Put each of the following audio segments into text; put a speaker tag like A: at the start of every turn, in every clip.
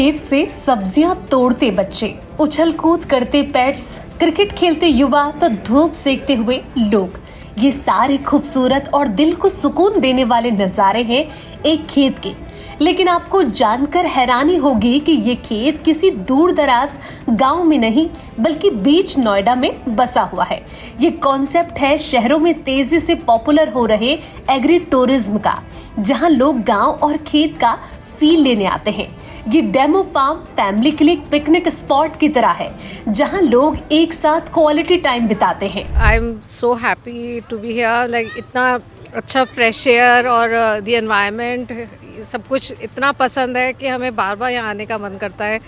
A: खेत से सब्जियां तोड़ते बच्चे, उछल कूद करते पेट्स, क्रिकेट खेलते युवा तो धूप सेकते हुए लोग, ये सारे खूबसूरत और दिल को सुकून देने वाले नजारे हैं एक खेत के। लेकिन आपको जानकर हैरानी होगी कि ये खेत किसी दूर दराज गांव में नहीं बल्कि बीच नोएडा में बसा हुआ है। ये कॉन्सेप्ट है शहरों में तेजी से पॉपुलर हो रहे एग्री टूरिज्म का, जहां लोग गांव और खेत का फील लेने आते हैं। ये डेमो फार्म फैमिली के लिए पिकनिक स्पॉट की तरह है, जहां लोग एक साथ क्वालिटी टाइम बिताते हैं।
B: I am so happy to be here, like इतना अच्छा फ्रेश एयर और द एनवायरनमेंट सब कुछ इतना पसंद है कि हमें बार बार यहाँ आने का मन करता है,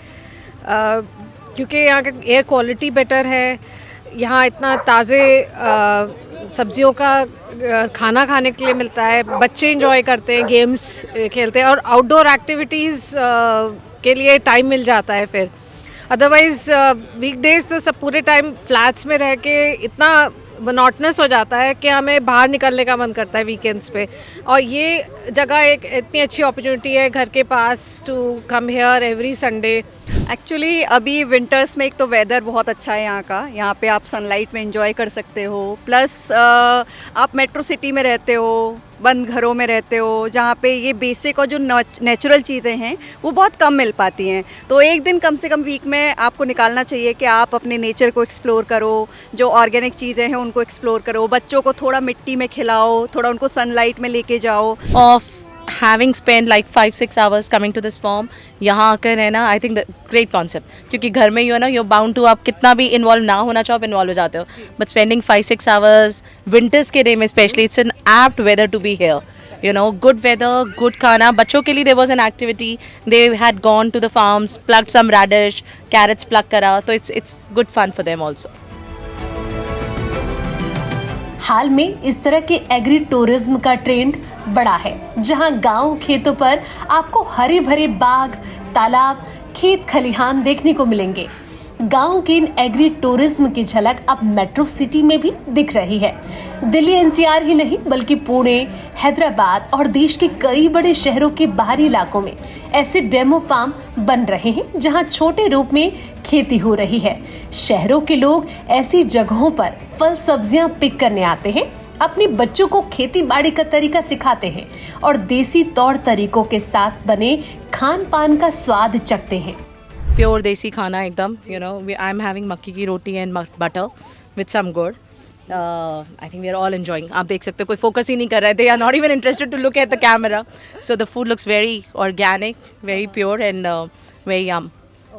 B: क्योंकि यहाँ का एयर क्वालिटी बेटर है। यहाँ इतना ताज़े सब्जियों का खाना खाने के लिए मिलता है, बच्चे इंजॉय करते हैं, गेम्स खेलते हैं और आउटडोर एक्टिविटीज़ के लिए टाइम मिल जाता है। फिर अदरवाइज़ वीकडेज तो सब पूरे टाइम फ्लैट्स में रह के इतना मोनोटनस हो जाता है कि हमें बाहर निकलने का मन करता है वीकेंड्स पे। और ये जगह एक इतनी अच्छी अपॉर्चुनिटी है घर के पास to come here every Sunday.
C: Actually अभी विंटर्स में एक तो वेदर बहुत अच्छा है यहाँ पे आप सनलाइट में एंजॉय कर सकते हो, प्लस आप मेट्रो सिटी में रहते हो, बंद घरों में रहते हो, जहाँ पे ये बेसिक और जो नेचुरल चीज़ें हैं वो बहुत कम मिल पाती हैं। तो एक दिन कम से कम वीक में आपको निकालना चाहिए कि आप अपने नेचर को एक्सप्लोर करो, जो ऑर्गेनिक चीज़ें हैं उनको एक्सप्लोर करो, बच्चों को थोड़ा मिट्टी में खिलाओ, थोड़ा उनको सनलाइट में लेके जाओ।
D: Of having spent like 5-6 hours coming to this farm, यहाँ आकर रहना आई थिंक ग्रेट कॉन्सेप्ट, क्योंकि घर में यू बाउंड टू, आप कितना भी इन्वॉल्व ना होना चाहो आप इन्वॉल्व हो जाते हो, बट स्पेंडिंग 5-6 hours विंटर्स के डे में specially it's an apt weather to be here. Good weather, good खाना। बच्चों के लिए there was an activity, they had gone to the farms, plucked some radish, carrots pluck करा, तो it's good fun for them also।
A: हाल में इस तरह के एग्री टूरिज्म का ट्रेंड बड़ा है, जहां गांव खेतों पर आपको हरे भरे बाग, तालाब, खेत खलिहान देखने को मिलेंगे। गांव के इन एग्री टूरिज्म की झलक अब मेट्रो सिटी में भी दिख रही है। दिल्ली एनसीआर ही नहीं बल्कि पुणे, हैदराबाद और देश के कई बड़े शहरों के बाहरी इलाकों में ऐसे डेमो फार्म बन रहे हैं, जहां छोटे रूप में खेती हो रही है। शहरों के लोग ऐसी जगहों पर फल सब्जियां पिक करने आते हैं, अपने बच्चों को खेती बाड़ी का तरीका सिखाते हैं और देसी तौर तरीकों के साथ बने खान पान का स्वाद चखते हैं।
D: प्योर देसी खाना एकदम, आई एम हैविंग मक्की की roti and butter with some gur. I think we are all enjoying. आप देख सकते हो कोई फोकस ही नहीं कर रहे, they are not even interested to look at the camera. So the food looks very organic, very pure and very yum.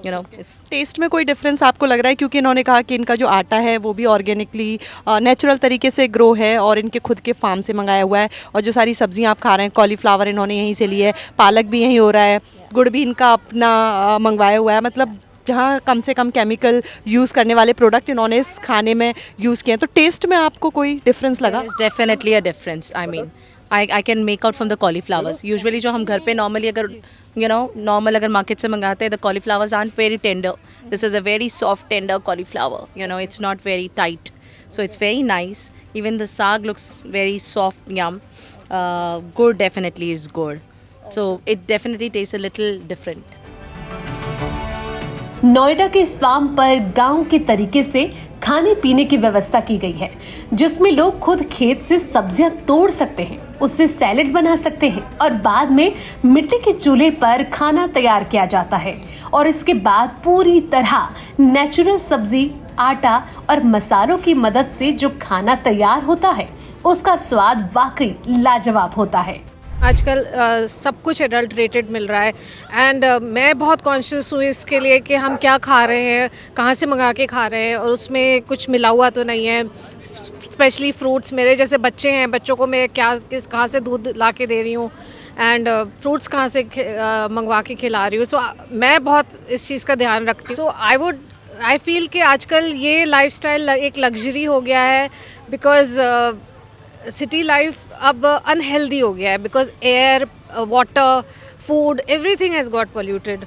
E: It's taste में कोई डिफरेंस आपको लग रहा है? क्योंकि इन्होंने कहा कि इनका जो आटा है वो भी ऑर्गेनिकली नेचुरल तरीके से ग्रो है और इनके खुद के फार्म से मंगाया हुआ है, और जो सारी सब्जियां आप खा रहे हैं, कॉलीफ्लावर इन्होंने यहीं से ली है, पालक भी यहीं हो रहा है, गुड़ भी इनका अपना मंगवाया हुआ है। मतलब जहाँ कम से कम केमिकल यूज़ करने वाले प्रोडक्ट इन्होंने इस खाने में यूज़ किए हैं। तो टेस्ट में आपको कोई डिफरेंस लगा?
D: Definitely a difference. I mean I can make out from the cauliflowers. Usually जो हम घर पे नॉर्मली अगर नॉर्मल अगर मार्केट से मंगाते हैं, the cauliflowers are very tender. This is a very soft tender cauliflower, it's not very tight, so it's very nice. Even the saag looks very soft, yum. Good definitely is good, so it definitely tastes a little different.
A: Noida के इस farm पर गांव के तरीके से खाने पीने की व्यवस्था की गई है, जिसमें लोग खुद खेत से सब्जियां तोड़ सकते हैं, उससे सैलेड बना सकते हैं और बाद में मिट्टी के चूल्हे पर खाना तैयार किया जाता है। और इसके बाद पूरी तरह नेचुरल सब्जी, आटा और मसालों की मदद से जो खाना तैयार होता है उसका स्वाद वाकई लाजवाब होता है।
B: आजकल सब कुछ एडल्ट्रेटेड मिल रहा है एंड मैं बहुत कॉन्शियस हूँ इसके लिए कि हम क्या खा रहे हैं, कहाँ से मंगा के खा रहे हैं और उसमें कुछ मिला हुआ तो नहीं है। स्पेशली फ्रूट्स, मेरे जैसे बच्चे हैं, बच्चों को मैं कहाँ से दूध ला के दे रही हूँ एंड फ्रूट्स कहाँ से मंगवा के खिला रही हूँ। सो मैं बहुत इस चीज़ का ध्यान रखती हूँ। सो आई फील कि आजकल ये लाइफस्टाइल एक लग्जरी हो गया है, बिकॉज सिटी लाइफ अब अनहेल्दी हो गया है, because air, water, food, everything has got polluted.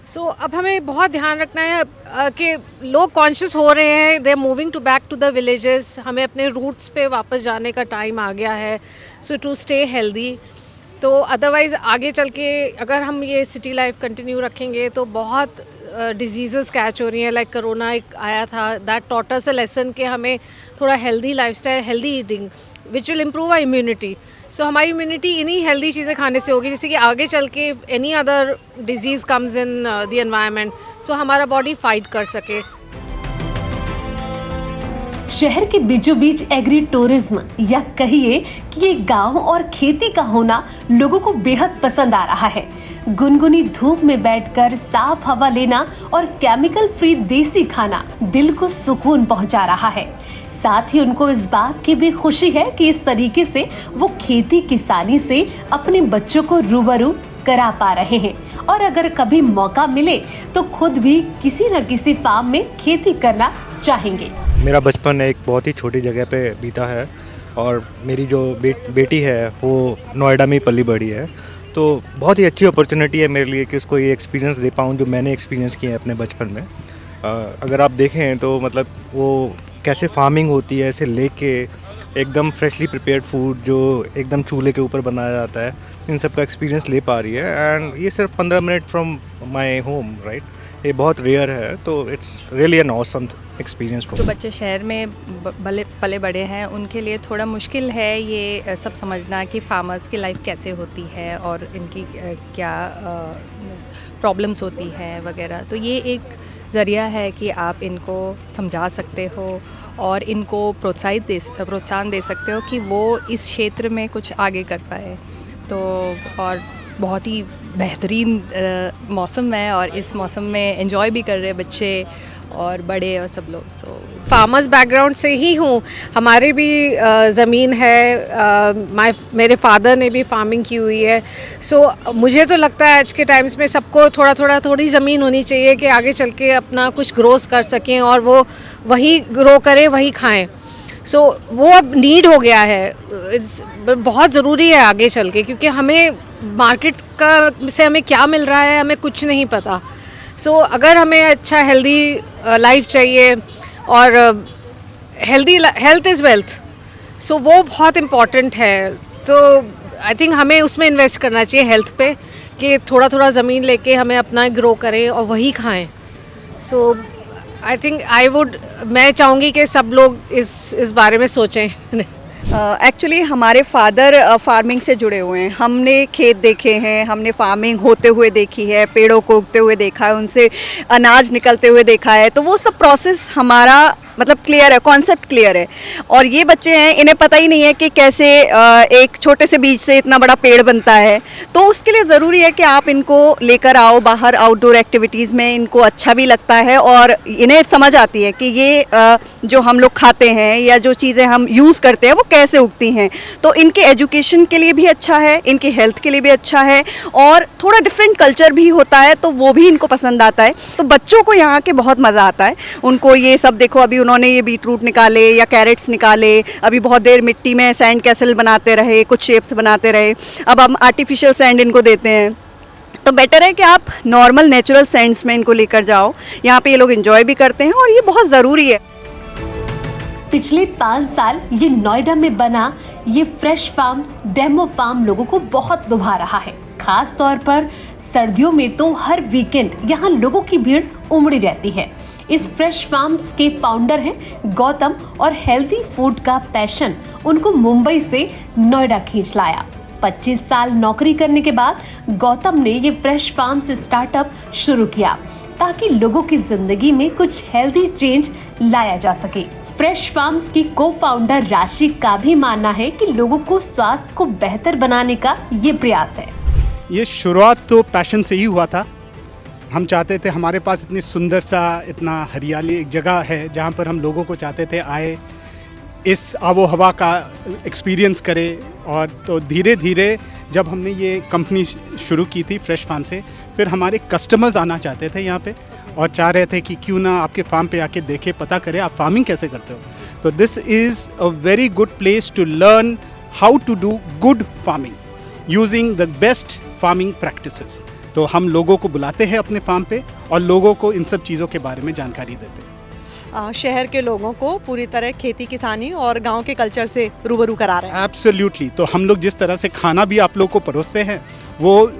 B: So अब हमें बहुत ध्यान रखना है कि लोग कॉन्शियस हो रहे हैं, they are moving to back to the villages. हमें अपने रूट्स पे वापस जाने का टाइम आ गया है, सो टू स्टे हेल्दी। तो अदरवाइज़ आगे चल के अगर हम ये सिटी लाइफ कंटिन्यू रखेंगे तो बहुत डिजीज़ कैच हो रही हैं। लाइक कोरोना एक आया था, that taught us a lesson कि हमें थोड़ा healthy lifestyle, healthy eating which will improve our immunity. So हमारी इम्यूनिटी इन्हीं हेल्दी चीज़ें खाने से होगी, जैसे कि आगे चल के any other disease comes in the environment, so हमारा बॉडी फाइट कर सके।
A: शहर के बीचों बीच एग्री टूरिज्म या कहिए कि ये गांव और खेती का होना लोगों को बेहद पसंद आ रहा है। गुनगुनी धूप में बैठकर साफ हवा लेना और केमिकल फ्री देसी खाना दिल को सुकून पहुंचा रहा है। साथ ही उनको इस बात की भी खुशी है कि इस तरीके से वो खेती किसानी से अपने बच्चों को रूबरू करा पा रहे हैं और अगर कभी मौका मिले तो खुद भी किसी न किसी फार्म में खेती करना चाहेंगे।
F: मेरा बचपन एक बहुत ही छोटी जगह पे बीता है और मेरी जो बेटी है वो नोएडा में ही पली बड़ी है, तो बहुत ही अच्छी अपॉर्चुनिटी है मेरे लिए कि उसको ये एक्सपीरियंस दे पाऊँ जो मैंने एक्सपीरियंस किया है अपने बचपन में। अगर आप देखें तो मतलब वो कैसे फार्मिंग होती है, ऐसे लेके एकदम फ्रेशली प्रिपेयर्ड फूड जो एकदम चूल्हे के ऊपर बनाया जाता है, इन सब का एक्सपीरियंस ले पा रही है। एंड ये सिर्फ 15 minute from my home, right, ये बहुत रेयर है, तो it's really an awesome experience for
G: जो बच्चे शहर में पले बड़े हैं उनके लिए थोड़ा मुश्किल है ये सब समझना कि फार्मर्स की लाइफ कैसे होती है और इनकी क्या प्रॉब्लम्स होती हैं वगैरह। तो ये एक ज़रिया है कि आप इनको समझा सकते हो और इनको प्रोत्साहन दे सकते हो कि वो इस क्षेत्र में कुछ आगे कर पाए। तो और बहुत ही बेहतरीन मौसम है और इस मौसम में एंजॉय भी कर रहे हैं बच्चे और बड़े और सब लोग। सो
B: फार्मर्स बैकग्राउंड से ही हूँ, हमारे भी ज़मीन है, मेरे फादर ने भी फार्मिंग की हुई है। सो मुझे तो लगता है आज के टाइम्स में सबको थोड़ी ज़मीन होनी चाहिए कि आगे चल के अपना कुछ ग्रोस कर सकें और वो वही ग्रो करें, वही खाएं। सो वो अब नीड हो गया है, बहुत ज़रूरी है आगे चल के, क्योंकि हमें मार्केट का से हमें क्या मिल रहा है हमें कुछ नहीं पता। सो अगर हमें अच्छा हेल्दी लाइफ चाहिए और हेल्थ इज़ वेल्थ, सो वो बहुत इम्पॉर्टेंट है। तो आई थिंक हमें उसमें इन्वेस्ट करना चाहिए हेल्थ पे, कि थोड़ा ज़मीन लेके हमें अपना ग्रो करें और वही खाएं। सो आई थिंक मैं चाहूँगी कि सब लोग इस बारे में सोचें।
C: एक्चुअली हमारे फादर फार्मिंग से जुड़े हुए हैं, हमने खेत देखे हैं, हमने फार्मिंग होते हुए देखी है, पेड़ों को उगते हुए देखा है, उनसे अनाज निकलते हुए देखा है। तो वो सब प्रोसेस हमारा मतलब क्लियर है, कॉन्सेप्ट क्लियर है। और ये बच्चे हैं, इन्हें पता ही नहीं है कि कैसे एक छोटे से बीज से इतना बड़ा पेड़ बनता है। तो उसके लिए ज़रूरी है कि आप इनको लेकर आओ बाहर, आउटडोर एक्टिविटीज़ में, इनको अच्छा भी लगता है और इन्हें समझ आती है कि ये जो हम लोग खाते हैं या जो चीज़ें हम यूज़ करते हैं वो कैसे उगती हैं। तो इनके एजुकेशन के लिए भी अच्छा है, इनकी हेल्थ के लिए भी अच्छा है और थोड़ा डिफरेंट कल्चर भी होता है तो वो भी इनको पसंद आता है। तो बच्चों को यहाँ के बहुत मज़ा आता है। उनको ये सब देखो, अभी उन्होंने ये बीट रूट निकाले या कैरेट्स निकाले, अभी बहुत देर मिट्टी में सैंड कैसल बनाते रहे, कुछ शेप्स बनाते रहे। अब हम आर्टिफिशियल सैंड इनको देते हैं, तो बेटर है कि आप नॉर्मल नेचुरल सैंड्स में इनको लेकर जाओ। यहाँ पे ये लोग एंजॉय भी करते हैं और ये बहुत ज़रूरी है।
A: पिछले 5 साल ये नोएडा में बना ये फ्रेश फार्म्स डेमो फार्म लोगों को बहुत लुभा रहा है। खास तौर पर सर्दियों में तो हर वीकेंड यहाँ लोगों की भीड़ उमड़ी रहती है। इस फ्रेश फार्म्स के फाउंडर हैं गौतम और हेल्दी फूड का पैशन उनको मुंबई से नोएडा खींच लाया। 25 साल नौकरी करने के बाद गौतम ने ये फ्रेश फार्म्स स्टार्टअप शुरू किया ताकि लोगों की जिंदगी में कुछ हेल्दी चेंज लाया जा सके। फ्रेश फार्म्स की को-फाउंडर राशि का भी मानना है कि लोगों को स्वास्थ्य को बेहतर बनाने का ये प्रयास है।
H: ये शुरुआत तो पैशन से ही हुआ था। हम चाहते थे, हमारे पास इतनी सुंदर सा, इतना हरियाली एक जगह है जहाँ पर हम लोगों को चाहते थे आए, इस आबो हवा का एक्सपीरियंस करे। और तो धीरे धीरे जब हमने ये कंपनी शुरू की थी फ्रेश फार्म से, फिर हमारे कस्टमर्स आना चाहते थे यहाँ पे और चाह रहे थे कि क्यों ना आपके फार्म पे आके देखे, पता करें आप फार्मिंग कैसे करते हो। तो this is a very good place to learn how to do good farming using the best farming practices. तो हम लोगों को बुलाते हैं अपने फार्म पे और लोगों को इन सब चीज़ों के बारे में जानकारी देते हैं।
E: शहर के लोगों को पूरी तरह खेती किसानी और गांव के कल्चर से रूबरू करा रहे हैं।
H: एब्सोल्युटली। तो हम लोग जिस तरह से खाना भी आप लोग को परोसते हैं वो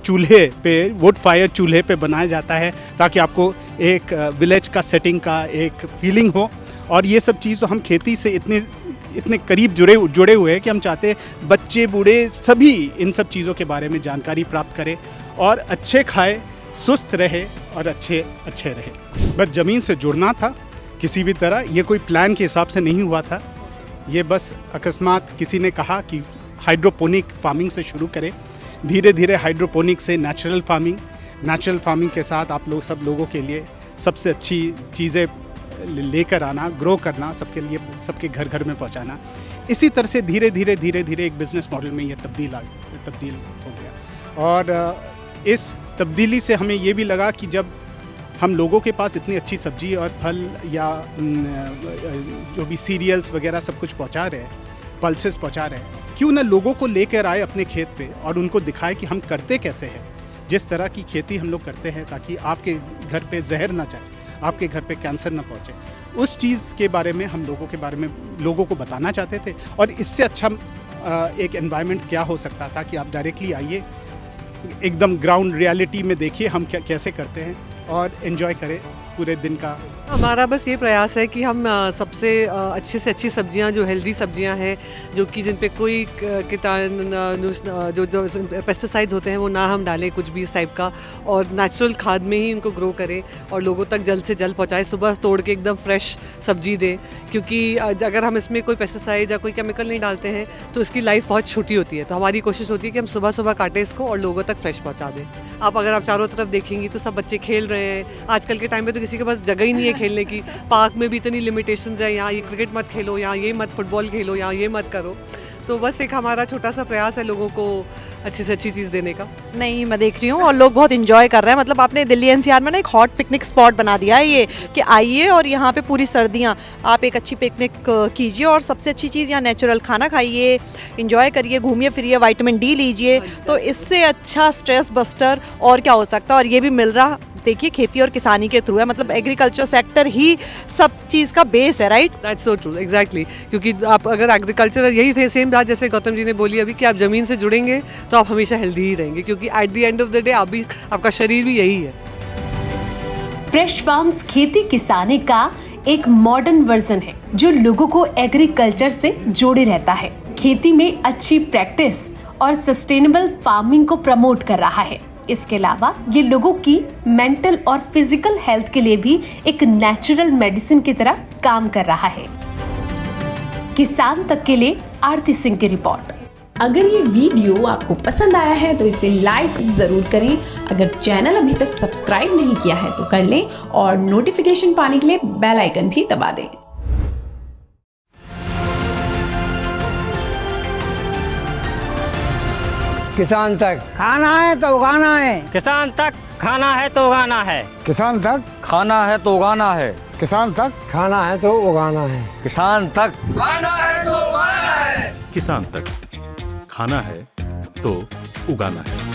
H: चूल्हे पे, वुड फायर चूल्हे पे बनाया जाता है, ताकि आपको एक विलेज का सेटिंग का एक फीलिंग हो। और ये सब चीज़ तो हम खेती से इतने करीब जुड़े हुए हैं कि हम चाहते हैं बच्चे बूढ़े सभी इन सब चीज़ों के बारे में जानकारी प्राप्त करें और अच्छे खाए, सुस्त रहे और अच्छे रहे। बस ज़मीन से जुड़ना था किसी भी तरह, ये कोई प्लान के हिसाब से नहीं हुआ था। ये बस अकस्मात किसी ने कहा कि हाइड्रोपोनिक फार्मिंग से शुरू करें। धीरे धीरे हाइड्रोपोनिक से नेचुरल फार्मिंग के साथ आप लोग सब लोगों के लिए सबसे अच्छी चीज़ें लेकर आना, ग्रो करना, सबके लिए सबके घर घर में पहुंचाना। इसी तरह से धीरे धीरे एक बिज़नेस मॉडल में ये तब्दील हो गया। और इस तब्दीली से हमें ये भी लगा कि जब हम लोगों के पास इतनी अच्छी सब्जी और फल या जो भी सीरियल्स वगैरह सब कुछ पहुंचा रहे हैं, पल्सेस पहुंचा रहे हैं, क्यों ना लोगों को लेकर आए अपने खेत पे और उनको दिखाए कि हम करते कैसे हैं, जिस तरह की खेती हम लोग करते हैं, ताकि आपके घर पे जहर ना जाए, आपके घर पे कैंसर ना पहुंचे। उस चीज़ के बारे में हम लोगों को बताना चाहते थे। और इससे अच्छा एक एनवायरनमेंट क्या हो सकता था कि आप डायरेक्टली आइए, एकदम ग्राउंड रियलिटी में देखिए हम कैसे करते हैं और एंजॉय करें पूरे दिन का।
E: हमारा बस ये प्रयास है कि हम सबसे अच्छी से अच्छी सब्जियां, जो हेल्दी सब्जियां हैं, जो कि जिन पे कोई जो पेस्टिसाइड्स होते हैं वो ना हम डालें कुछ भी इस टाइप का, और नेचुरल खाद में ही इनको ग्रो करें और लोगों तक जल्द से जल्द पहुंचाएं। सुबह तोड़ के एकदम फ्रेश सब्जी दें, क्योंकि अगर हम इसमें कोई पेस्टिसाइड या कोई केमिकल नहीं डालते हैं तो इसकी लाइफ बहुत छोटी होती है। तो हमारी कोशिश होती है कि हम सुबह सुबह काटें इसको और लोगों तक फ्रेश पहुँचा दें। अगर आप चारों तरफ देखेंगी तो सब बच्चे खेल रहे हैं। आजकल के टाइम पे तो किसी के पास जगह ही नहीं है खेलने की। पार्क में भी इतनी लिमिटेशंस है, यहाँ ये क्रिकेट मत खेलो, यहाँ ये मत फुटबॉल खेलो, यहाँ ये मत करो। सो बस एक हमारा छोटा सा प्रयास है लोगों को अच्छी से अच्छी चीज़ देने का।
I: नहीं, मैं देख रही हूँ और लोग बहुत इंजॉय कर रहे हैं। मतलब आपने दिल्ली एनसीआर में ना एक हॉट पिकनिक स्पॉट बना दिया है ये, कि आइए और यहाँ पे पूरी सर्दियाँ आप एक अच्छी पिकनिक कीजिए और सबसे अच्छी चीज़ यहाँ नेचुरल खाना खाइए, इंजॉय करिए, घूमिए फिरिए, विटामिन डी लीजिए। तो इससे अच्छा स्ट्रेस बस्टर और क्या हो सकता है। और ये भी मिल रहा, देखिए, खेती और किसानी के थ्रू है। मतलब एग्रीकल्चर सेक्टर ही सब चीज़ का बेस है, right?
E: That's so true, exactly. क्योंकि आप अगर एग्रीकल्चर, यही सेम बात जैसे गौतम जी ने बोली अभी, कि आप ज़मीन से जुड़ेंगे तो आप हमेशा हेल्दी ही रहेंगे, क्योंकि at the end of the day आपका शरीर भी यही है।
A: फ्रेश फार्म्स खेती किसानी का एक मॉडर्न वर्जन है जो लोगों को एग्रीकल्चर से जोड़े रहता है, खेती में अच्छी प्रैक्टिस और सस्टेनेबल फार्मिंग को प्रमोट कर रहा है। इसके अलावा ये लोगों की मेंटल और फिजिकल हेल्थ के लिए भी एक नेचुरल मेडिसिन की तरह काम कर रहा है। किसान तक के लिए आरती सिंह की रिपोर्ट।
J: अगर ये वीडियो आपको पसंद आया है तो इसे लाइक जरूर करें। अगर चैनल अभी तक सब्सक्राइब नहीं किया है तो कर लें और नोटिफिकेशन पाने के लिए बेल आइकन भी दबा दें।
K: किसान तक खाना है तो उगाना है,
L: किसान तक खाना है तो उगाना है,
K: किसान तक खाना है तो उगाना है,
L: किसान तक
K: खाना है तो उगाना है,
L: किसान तक
K: खाना है तो उगाना है,
M: किसान तक खाना है तो उगाना है।